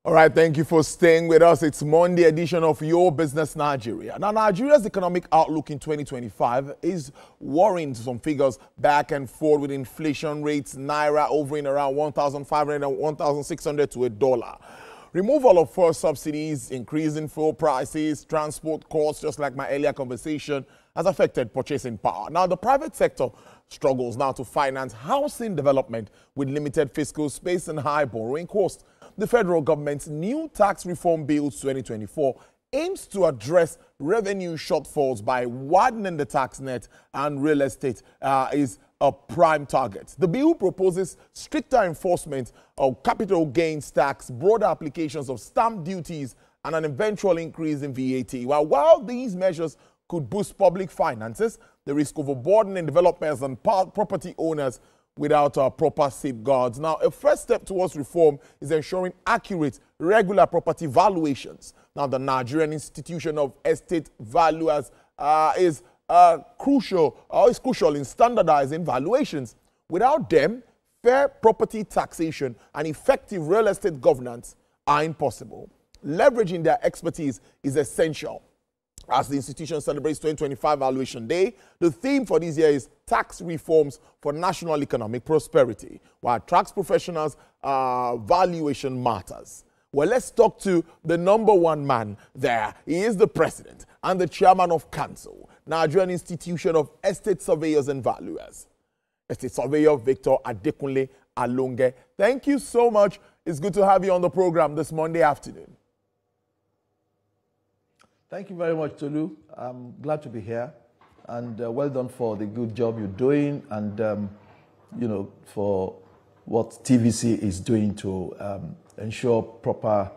All right, thank you for staying with us. It's Monday edition of Your Business Nigeria. Now, Nigeria's economic outlook in 2025 is worrying. Some figures back and forth with inflation rates, Naira hovering around 1,500 and 1,600 to a dollar. Removal of fuel subsidies, increasing fuel prices, transport costs, just like my earlier conversation, has affected purchasing power. Now, the private sector struggles now to finance housing development with limited fiscal space and high borrowing costs. The federal government's new tax reform bill 2024 aims to address revenue shortfalls by widening the tax net, and real estate is a prime target. The bill proposes stricter enforcement of capital gains tax, broader applications of stamp duties, and an eventual increase in VAT. While these measures could boost public finances, the risk of overburdening developers and property owners without proper safeguards. Now, a first step towards reform is ensuring accurate, regular property valuations. Now, the Nigerian Institution of Estate Valuers is crucial in standardizing valuations. Without them, fair property taxation and effective real estate governance are impossible. Leveraging their expertise is essential. As the institution celebrates 2025 Valuation Day, the theme for this year is tax reforms for national economic prosperity, while tax professionals' valuation matters. Well, let's talk to the number one man there. He is the president and the chairman of Council, Nigerian Institution of Estate Surveyors and Valuers, Estate Surveyor Victor Adekunle Alonge. Thank you so much. It's good to have you on the program this Monday afternoon. Thank you very much, Tolu. I'm glad to be here, and well done for the good job you're doing, and for what TVC is doing to ensure proper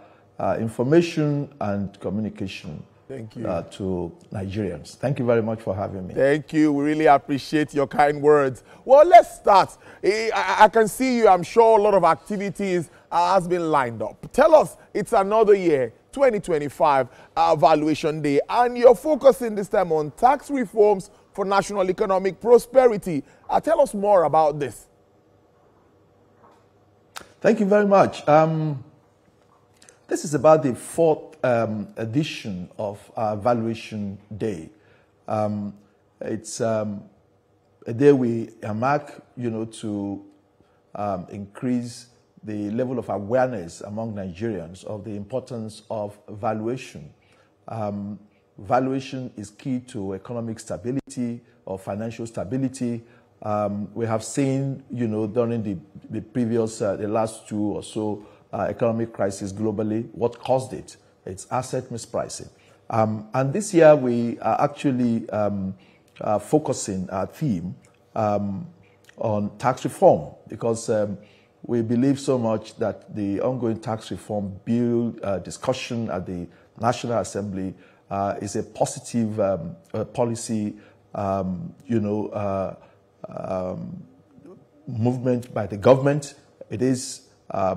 information and communication. Thank you. To Nigerians. Thank you very much for having me. Thank you. We really appreciate your kind words. Well, let's start. I can see you. I'm sure a lot of activities has been lined up. Tell us, it's another year, 2025 Valuation Day, and you're focusing this time on tax reforms for national economic prosperity. Tell us more about this. Thank you very much. This is about the fourth edition of Valuation Day. It's a day we mark, to increase the level of awareness among Nigerians of the importance of valuation. Valuation is key to economic stability or financial stability. We have seen, during the previous, the last two or so economic crises globally, what caused it. It's asset mispricing. And this year we are actually focusing our theme on tax reform, because we believe so much that the ongoing tax reform bill discussion at the National Assembly is a positive policy, movement by the government. It is a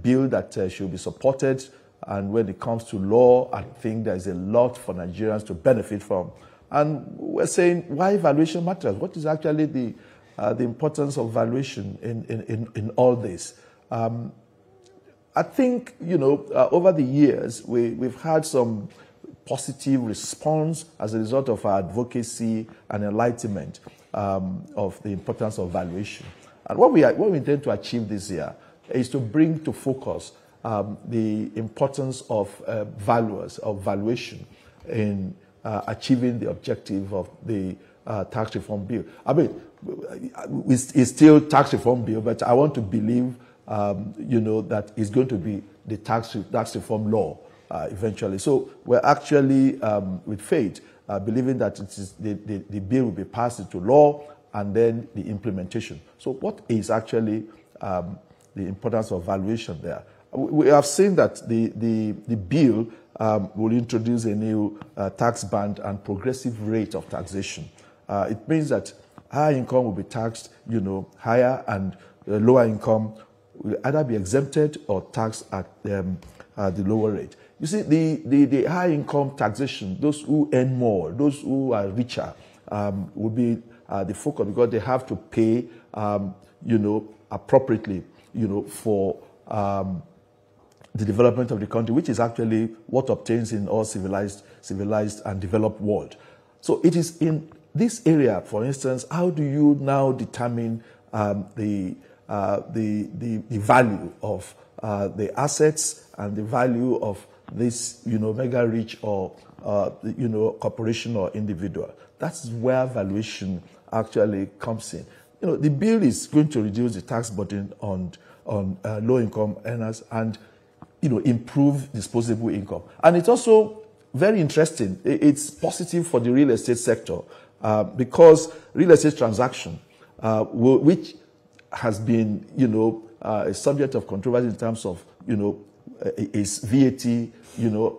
bill that should be supported, and when it comes to law, I think there is a lot for Nigerians to benefit from. And we're saying why valuation matters. What is actually the importance of valuation in all this? I think, over the years, we've had some positive response as a result of our advocacy and enlightenment of the importance of valuation. And what we intend to achieve this year is to bring to focus the importance of valuers, of valuation in achieving the objective of the tax reform bill. I mean, it's still tax reform bill, but I want to believe, that it's going to be the tax reform law eventually. So we're actually, with faith, believing that it is the bill will be passed into law and then the implementation. So what is actually the importance of valuation there? We have seen that the bill will introduce a new tax band and progressive rate of taxation. It means that higher income will be taxed, higher, and lower income will either be exempted or taxed at the lower rate. You see, the high income taxation, those who earn more, those who are richer, will be the focus, because they have to pay, appropriately, for the development of the country, which is actually what obtains in all civilized and developed world. So it is in this area, for instance, how do you now determine the value of the assets and the value of this, mega rich or corporation or individual? That's where valuation actually comes in. The bill is going to reduce the tax burden on low-income earners and improve disposable income. And it's also very interesting. It's positive for the real estate sector because real estate transaction, which has been a subject of controversy in terms of is VAT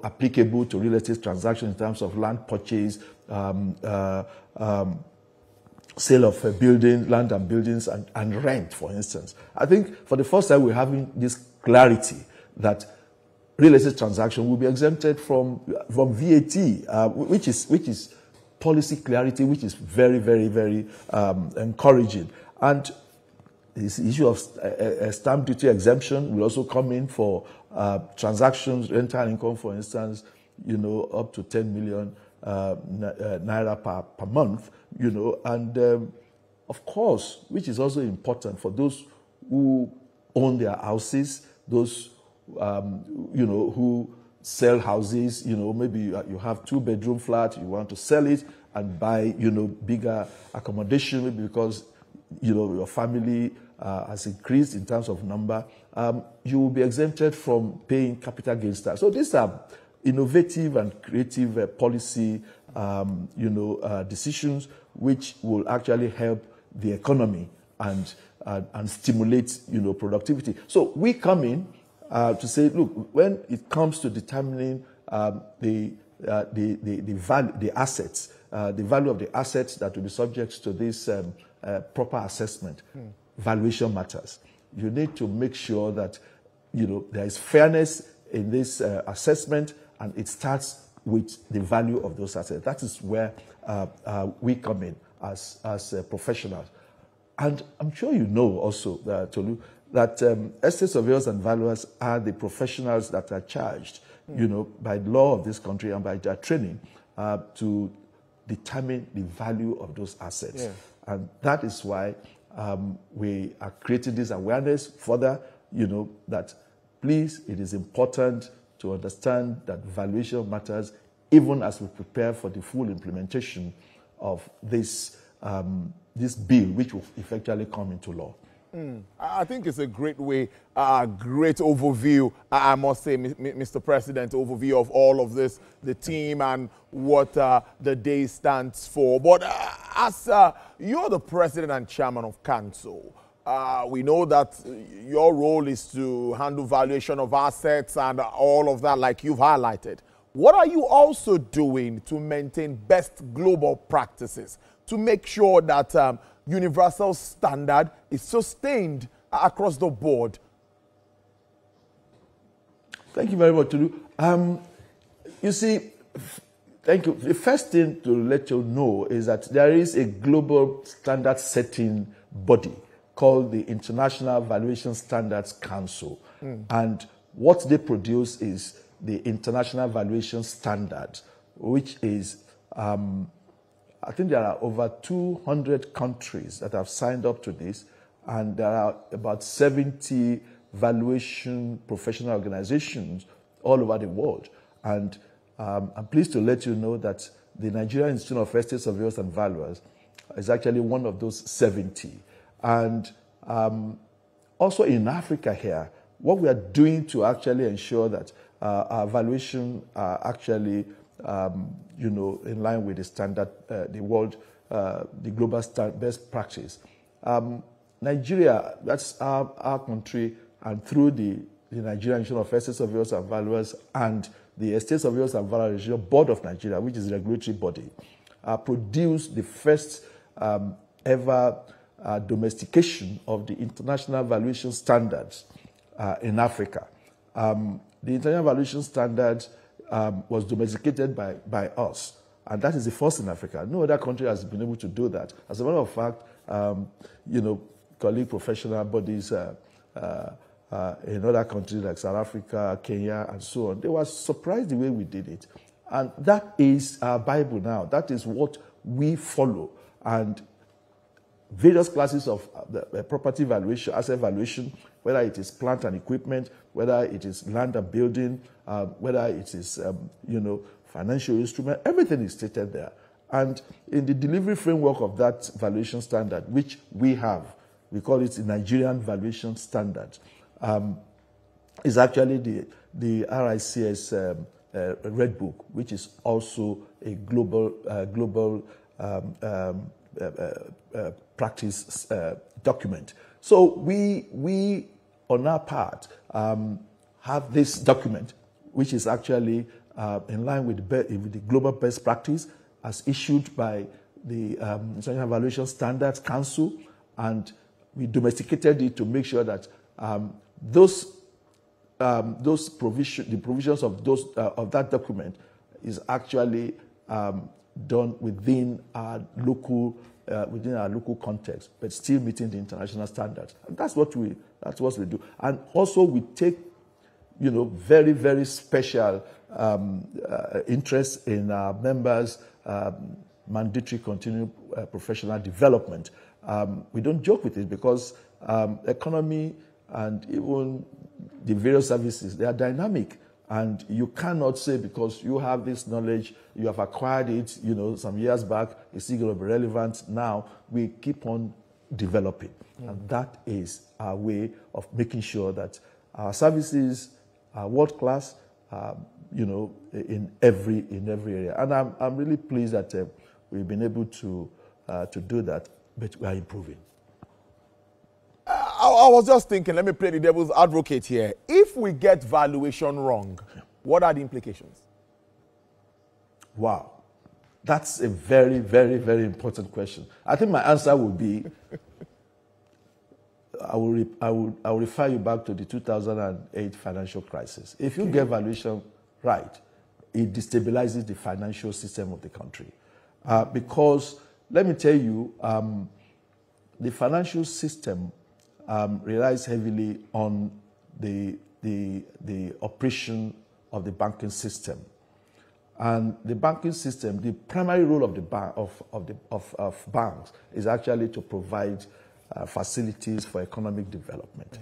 applicable to real estate transactions in terms of land purchase, sale of land and buildings, and rent, for instance. I think for the first time we're having this clarity that real estate transaction will be exempted from VAT, which is policy clarity, which is very, very, very encouraging. And this issue of stamp duty exemption will also come in for transactions, rental income, for instance, up to 10 million naira per month, and of course, which is also important for those who own their houses, those who sell houses, maybe you have 2-bedroom flat, you want to sell it and buy, bigger accommodation, maybe because, your family has increased in terms of number, you will be exempted from paying capital gains tax. So these are innovative and creative policy, decisions which will actually help the economy and stimulate, productivity. So we come in to say, look, when it comes to determining the assets, the value of the assets that will be subject to this proper assessment, valuation matters. You need to make sure that there is fairness in this assessment, and it starts with the value of those assets. That is where we come in as professionals. And I'm sure you know also, Tolu, that estate surveyors and valuers are the professionals that are charged, by the law of this country and by their training to determine the value of those assets. Yeah. And that is why we are creating this awareness further, that please, it is important to understand that valuation matters even as we prepare for the full implementation of this bill, which will effectively come into law. I think it's a great way, a great overview, I must say, Mr. President, overview of all of this, the team and what the day stands for. But as you're the president and chairman of council, we know that your role is to handle valuation of assets and all of that, like you've highlighted. What are you also doing to maintain best global practices to make sure that universal standard is sustained across the board? Thank you very much, Tulu. You see, thank you. The first thing to let you know is that there is a global standard setting body called the International Valuation Standards Council. And what they produce is the International Valuation Standard, which is, I think there are over 200 countries that have signed up to this, and there are about 70 valuation professional organizations all over the world. And I'm pleased to let you know that the Nigerian Institute of Estate Surveyors and Valuers is actually one of those 70. And also in Africa here, what we are doing to actually ensure that our valuation are actually, in line with the standard, the world, the global best practice. Nigeria, that's our country, and through the Nigerian Institute of Estate Surveyors and Valuers and the Estate Surveyors and Valuers Board of Nigeria, which is a regulatory body, produced the first ever domestication of the international valuation standards in Africa. The international valuation standard was domesticated by us, and that is the first in Africa. No other country has been able to do that. As a matter of fact, colleague professional bodies in other countries like South Africa, Kenya, and so on. They were surprised the way we did it. And that is our Bible now. That is what we follow. And various classes of property valuation, asset valuation, whether it is plant and equipment, whether it is land and building, whether it is, financial instrument, everything is stated there. And in the delivery framework of that valuation standard, which we have, we call it the Nigerian Valuation Standard, is actually the RICS Red Book, which is also a global practice document. So we on our part have this document, which is actually in line with the global best practice, as issued by the International Valuation Standards Council, and we domesticated it to make sure that the provisions of that document is actually done within our local context, but still meeting the international standards. And that's what we do. And also we take, very, very special interest in our members' mandatory continuing professional development. We don't joke with it because economy and even the various services, they are dynamic. And you cannot say because you have this knowledge, you have acquired it, some years back, it's still going to be relevant now. We keep on developing. And that is our way of making sure that our services are world class, in every area. And I'm really pleased that we've been able to do that, but we are improving. I was just thinking, let me play the devil's advocate here. If we get valuation wrong, what are the implications? Wow. That's a very, very, very important question. I think my answer would be, I will refer you back to the 2008 financial crisis. If you get valuation right, it destabilizes the financial system of the country. Because, let me tell you, the financial system relies heavily on the operation of the banking system. And the banking system, the primary role of banks is actually to provide facilities for economic development.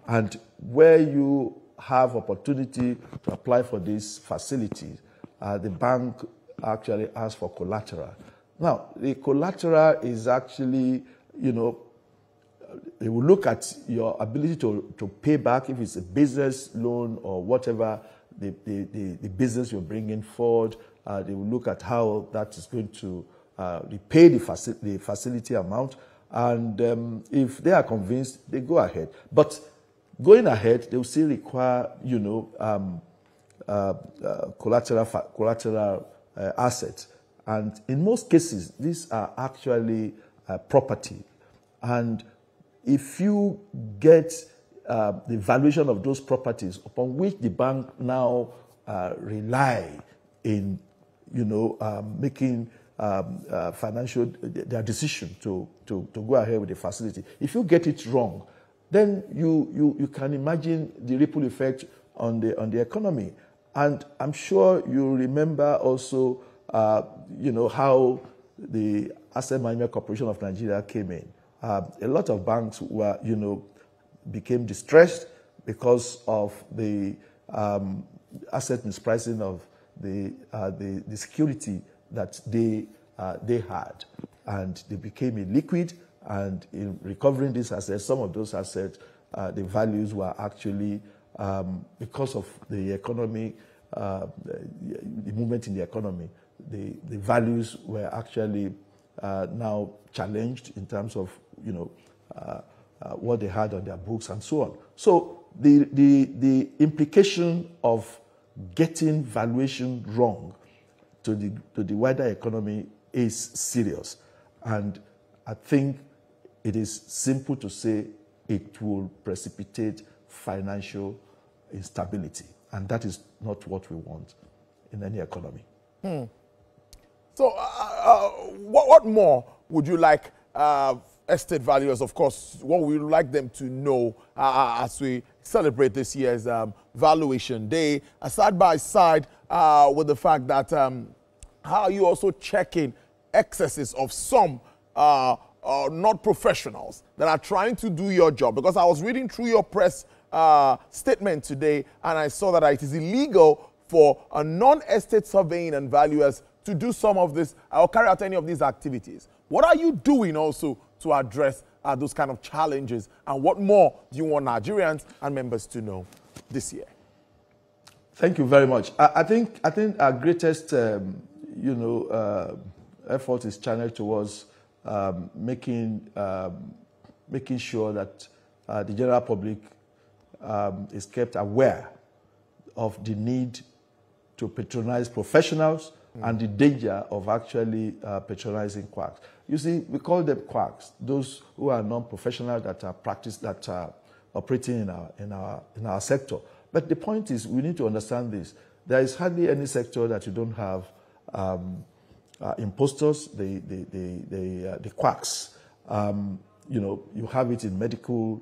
And where you have opportunity to apply for these facilities, the bank actually asks for collateral. Now, the collateral is actually, they will look at your ability to pay back if it's a business loan or whatever the business you're bringing forward. They will look at how that is going to repay the facility amount. And if they are convinced, they go ahead. But going ahead, they will still require, collateral assets. And in most cases, these are actually property. And if you get the valuation of those properties upon which the bank now rely in, making financial their decision to go ahead with the facility, if you get it wrong, then you can imagine the ripple effect on the economy. And I'm sure you remember also, how the Asset Management Corporation of Nigeria came in. A lot of banks were, became distressed because of the asset mispricing of the security that they had, and they became illiquid. And in recovering these assets, some of those assets, the values were actually because of the economy, the movement in the economy. The values were actually now challenged in terms of what they had on their books and so on. So the implication of getting valuation wrong to the wider economy is serious, and I think it is simple to say it will precipitate financial instability, and that is not what we want in any economy. So what more would you like estate valuers, of course, what we would like them to know as we celebrate this year's Valuation Day, side by side with the fact that how are you also checking excesses of some not professionals that are trying to do your job? Because I was reading through your press statement today, and I saw that it is illegal for a non-estate surveying and valuers to do some of this or carry out any of these activities. What are you doing also to address those kind of challenges, and what more do you want Nigerians and members to know this year? Thank you very much. I think our greatest effort is channeled towards making sure that the general public is kept aware of the need to patronize professionals and the danger of actually patronizing quacks. You see, we call them quacks, those who are non-professional that are operating in our sector. But the point is, we need to understand this. There is hardly any sector that you don't have imposters, the quacks. You have it in medical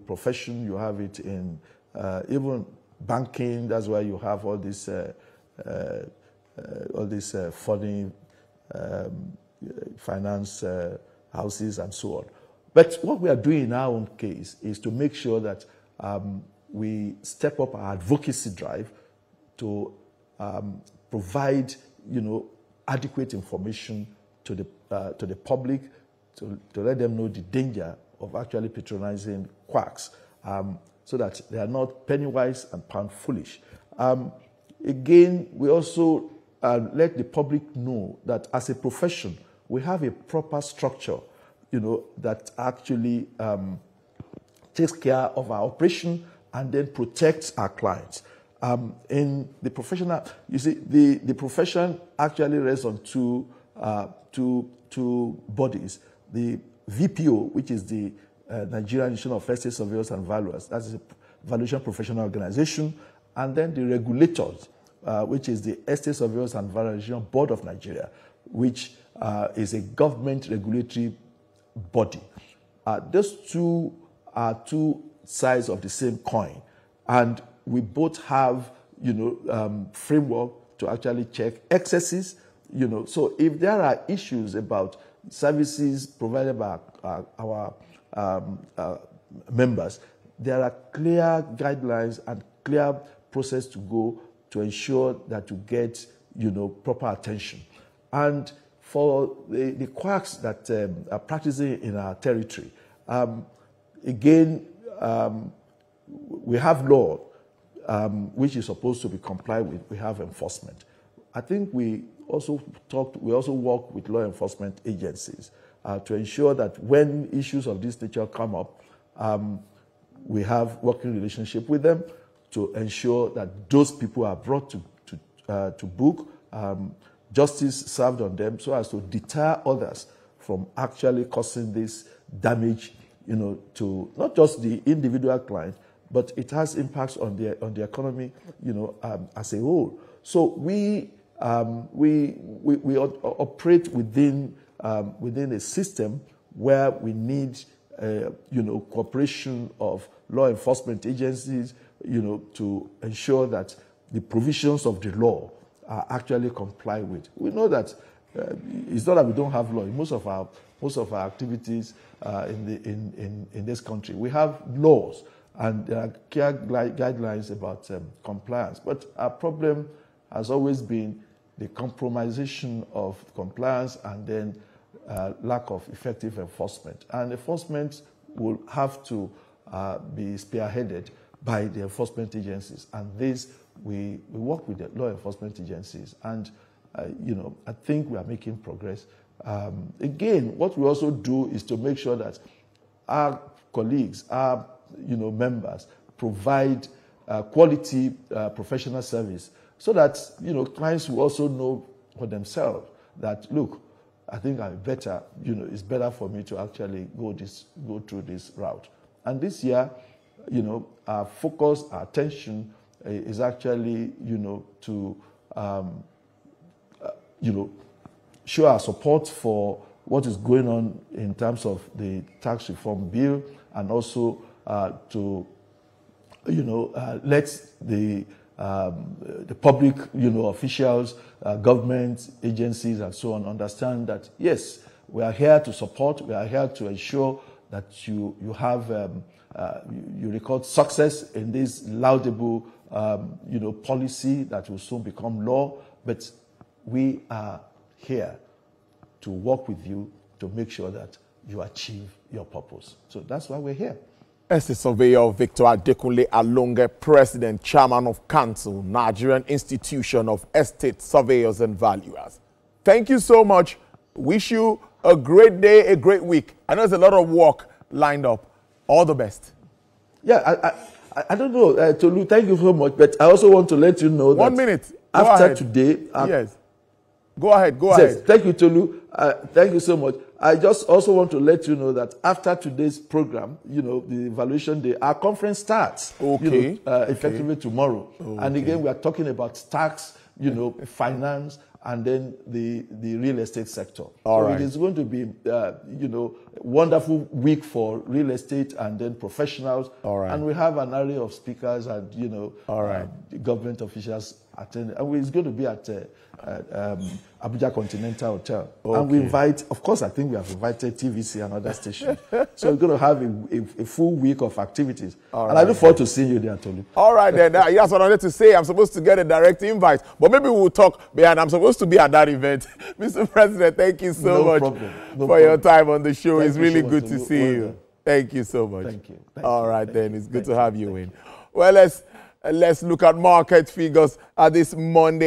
profession. You have it in even banking. That's why you have all these funny finance houses and so on. But what we are doing in our own case is to make sure that we step up our advocacy drive to provide, adequate information to the public to let them know the danger of actually patronizing quacks, so that they are not penny wise and pound foolish. Again, we also let the public know that as a profession, we have a proper structure, that actually takes care of our operation and then protects our clients. In the professional, you see, the profession actually rests on two bodies. The VPO, which is the Nigerian Institution of Estate Surveyors and Valuers, that is a valuation professional organization, and then the regulators, which is the Estate Surveyors and Valuation Board of Nigeria, which is a government regulatory body. Those two are two sides of the same coin, and we both have, framework to actually check excesses. So if there are issues about services provided by our members, there are clear guidelines and clear process to go to ensure that you get, proper attention. And for the quacks that are practicing in our territory, again, we have law which is supposed to be complied with. We have enforcement. I think we also work with law enforcement agencies to ensure that when issues of this nature come up, we have working relationship with them to ensure that those people are brought to book, justice served on them, so as to deter others from actually causing this damage, to not just the individual client, but it has impacts on the economy, as a whole. So we operate within a system where we need cooperation of law enforcement agencies, to ensure that the provisions of the law are actually complied with. We know that it's not that we don't have law. In most of our activities in this country, we have laws and there are clear guidelines about compliance. But our problem has always been the compromisation of compliance and then lack of effective enforcement. And enforcement will have to be spearheaded by the enforcement agencies. And this, we work with the law enforcement agencies. And, I think we are making progress. Again, what we also do is to make sure that our colleagues, our members, provide quality professional service so that, clients will also know for themselves that, look, I think it's better for me to actually go through this route. And this year, our focus, our attention is actually, to, show our support for what is going on in terms of the tax reform bill, and also to, let the public, officials, government agencies, and so on understand that yes, we are here to support. We are here to ensure that you have you record success in this laudable policy that will soon become law. But we are here to work with you to make sure that you achieve your purpose. So that's why we're here. As the surveyor Victor Adekunle Alonge, President, Chairman of Council, Nigerian Institution of Estate Surveyors and Valuers. Thank you so much. Wish you a great day, a great week. I know there's a lot of work lined up. All the best. Yeah, I don't know, Tolu, thank you so much, but I also want to let you know that 1 minute. After today... yes. Go ahead, go ahead. Thank you, Tolu. Thank you so much. I just also want to let you know that after today's program, the Valuation Day, our conference starts. Okay. Effectively tomorrow. Okay. And again, we are talking about tax, finance, and then the real estate sector. All right. It is going to be, wonderful week for real estate and then professionals. All right. And we have an array of speakers and, all right. Government officials attending. And it's going to be at Abuja Continental Hotel. Okay. And we invite, of course, I think we have invited TVC and other stations. So we're going to have a full week of activities. All and right. I look forward to seeing you there, Tolu. All right, then. That's what I wanted to say. I'm supposed to get a direct invite. But maybe we'll talk behind. I'm supposed to be at that event. Mr. President, thank you so much for your time on the show. It's really good to see you. Thank you so much. Thank you. All right, then. It's good to have you in. Well, let's look at market figures this Monday.